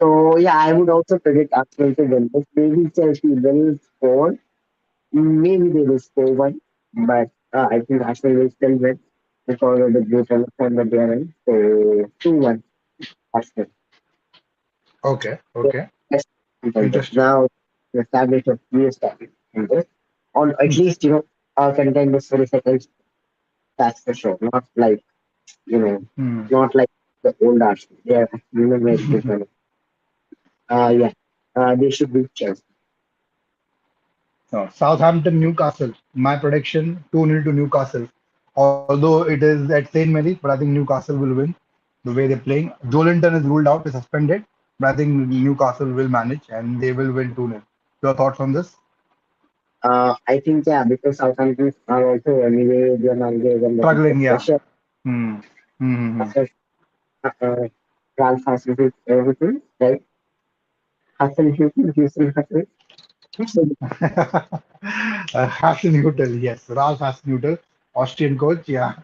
So yeah, I would also predict Arsenal to win this. Maybe Chelsea will score. Maybe they will score one, but I think Arsenal will still win because of the great run of form that they are in. So 2-1 Arsenal. Okay. Yes, contender. Interesting. Now the establish a new established contender. On at Hmm. least contenders for the second. That's for sure. Not like you know, Hmm. not like the old Arsenal. They are very different. Yeah. They should be Chelsea. No, Southampton, Newcastle. My prediction 2-0 to Newcastle. Although it is at St. Mary's, but I think Newcastle will win the way they're playing. Jolinton is ruled out, is suspended, but I think Newcastle will manage and they will win 2-0. Your thoughts on this? I think yeah, because Southampton are also anyway they are not under the Struggling, yeah. pressure. Hmm. Hmm. After uh, Ralph Hasenhuttl everything, right? Hasenhuttl, Houston Hasenhuttl. So Hasenhuttl, yes. Ralph Hasenhuttl, Austrian coach, yeah.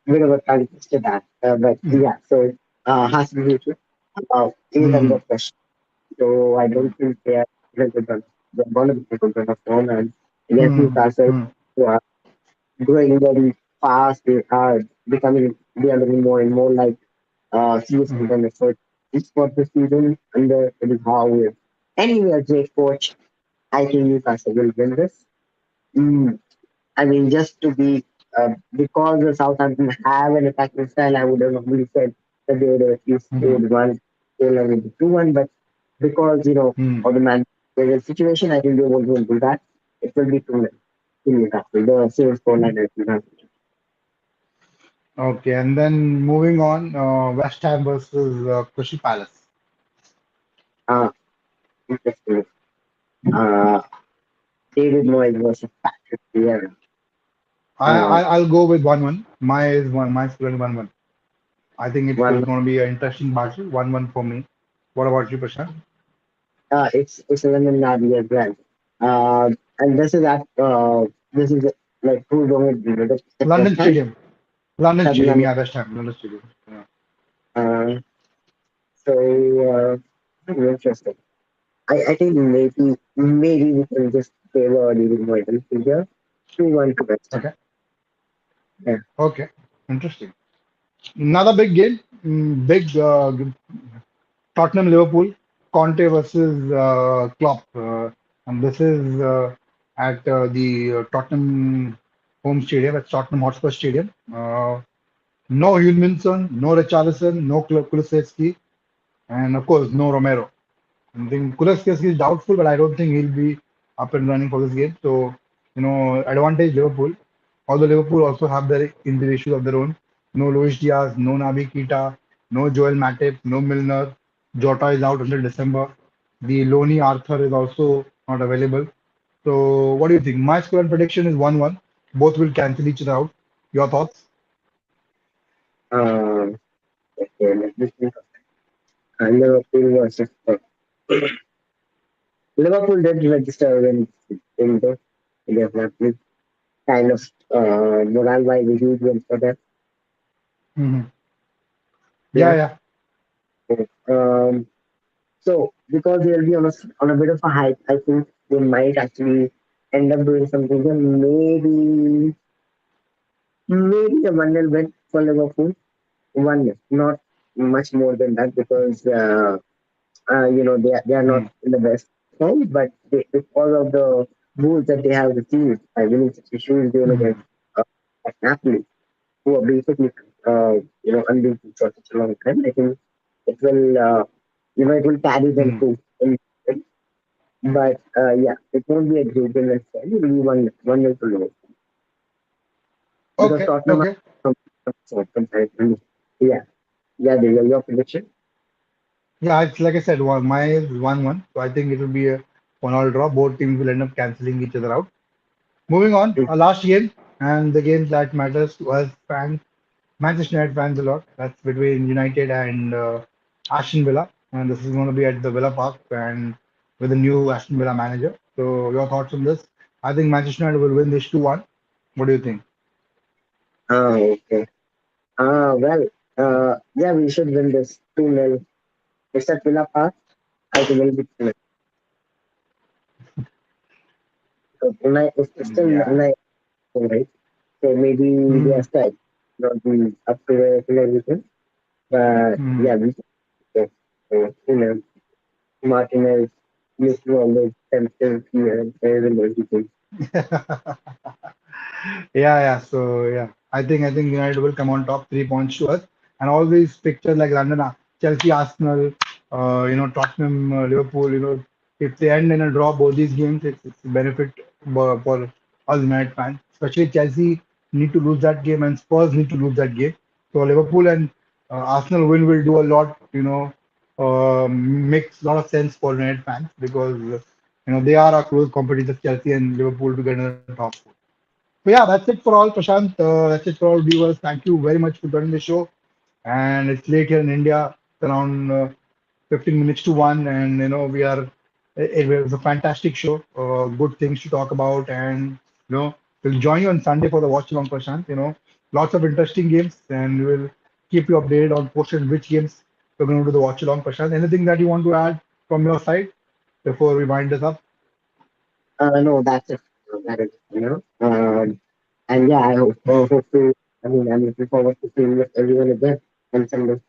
bit of a context to that, but Hmm. yeah. So Hasenhuttl is Hmm. under pressure. So I Hmm. don't think they are going to run. They're going to be able to perform and against Hmm. Newcastle, Hmm. who are growing very fast. They are becoming they are looking more and more like serious Hmm. contenders for this for the season under Eddie Howe. Anyway, a great coach. I think Newcastle will win this. Mm, I mean, just to be because the Southampton have an attacking style, I would have normally said that they would have at least Hmm. scored one goal and maybe 2-1. But because Hmm. of the managerial situation, I think they won't do that. It will be 2-0 to Newcastle. The same scoreline as Newcastle. Okay, and then moving on, West Ham versus Crystal Palace. Ah, interesting. Uh, David Moyes versus Patrick Vieira. Uh, I'll go with 1-1. My score is 1-1. I think it's one. going to be an interesting battle. 1-1 for me. What about you, Prashant? It's a London derby as well. And this is like who's going to be the London West Ham. Stadium. London Stadium, London. yeah, West Ham. London Stadium. Yeah. Uh, so very interesting. I think maybe we can just favor David Moyes here. 2-1 to West Ham. Okay, Yeah. okay, interesting. Another big game, big Tottenham Liverpool, Conte versus Klopp, and this is at the Tottenham. home stadium at Tottenham Hotspur Stadium. No Heung-min no Richarlison, no Kulusevski, and of course no Romero. I think Kulusevski is doubtful, but I don't think he'll be up and running for this game. So, advantage Liverpool. Although Liverpool also have their injury issues of their own. No Luis Diaz, no Naby Keita, no Joel Matip, no Milner. Jota is out until December. The Loney Arthur is also not available. So, what do you think? My score and prediction is 1-1. Both will cancel each other out. Your thoughts? Um, okay, let me think. Liverpool versus Liverpool did register in the definitely kind of morale wise a huge win for them. Hmm. Yeah, Yeah. yeah. Um, so because they'll be on a bit of a hype, I think they might actually end up doing something. So maybe a 1-0 win for Liverpool. 1-0, not much more than that because they are not Mm, in the best form, but because of the moves that they have received by winning such a huge game against mm, uh, Napoli, who are basically unbeaten for such a long time. I think it will it will carry them mm. to in, but yeah, it won't be a great game necessarily. It will be one nil to Liverpool because Okay, Tottenham okay. are comparatively. Yeah, yeah, they are your prediction. Yeah, it's like I said, my is 1-1. So I think it will be a 1-all draw. Both teams will end up cancelling each other out. Moving on, Mm. our last game, and the game that matters to us fans, Manchester United fans a lot. That's between United and Aston Villa. And this is going to be at the Villa Park and with the new Aston Villa manager. So, your thoughts on this? I think Manchester United will win this 2-1. What do you think? Okay. Well, yeah, we should win this 2-0. It's at Villa Park. I think it'll be 2-0. So it's still Yeah. Unai, right? So maybe they are Hmm. still not be up to it and everything. But Hmm. yeah, we should. Martinez making all those attempts here and there and everything. Yeah, yeah. So yeah, I think United will come on top, 3 points to us, and all these pictures like London, Chelsea, Arsenal, Tottenham, Liverpool. If they end in a draw, both these games, it's a benefit for us United fans. Especially Chelsea need to lose that game, and Spurs need to lose that game. So Liverpool and Arsenal win will do a lot. Makes a lot of sense for United fans because they are our close competitors, Chelsea and Liverpool, to get in the top four. So yeah, that's it for all, Prashant. That's it for all viewers. Thank you very much for joining the show. And it's late here in India. It's around 15 minutes to one, and it was a fantastic show. Good things to talk about, and we'll join you on Sunday for the watch along, Prashant. Lots of interesting games, and we'll keep you updated on posted which games we're going to do the watch along, Prashant. Anything that you want to add from your side before we wind this up? No, that's it. That is. And yeah, I hope to. I mean, I'm looking forward to seeing everyone again on Sunday.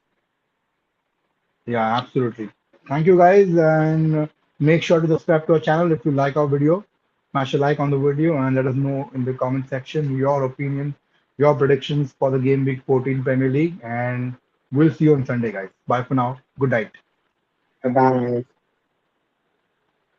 Yeah, absolutely. Thank you guys, and make sure to subscribe to our channel if you like our video. Smash a like on the video and let us know in the comment section your opinion, your predictions for the Game Week 14 Premier League, and we'll see you on Sunday, guys. Bye for now. Good night. Bye bye.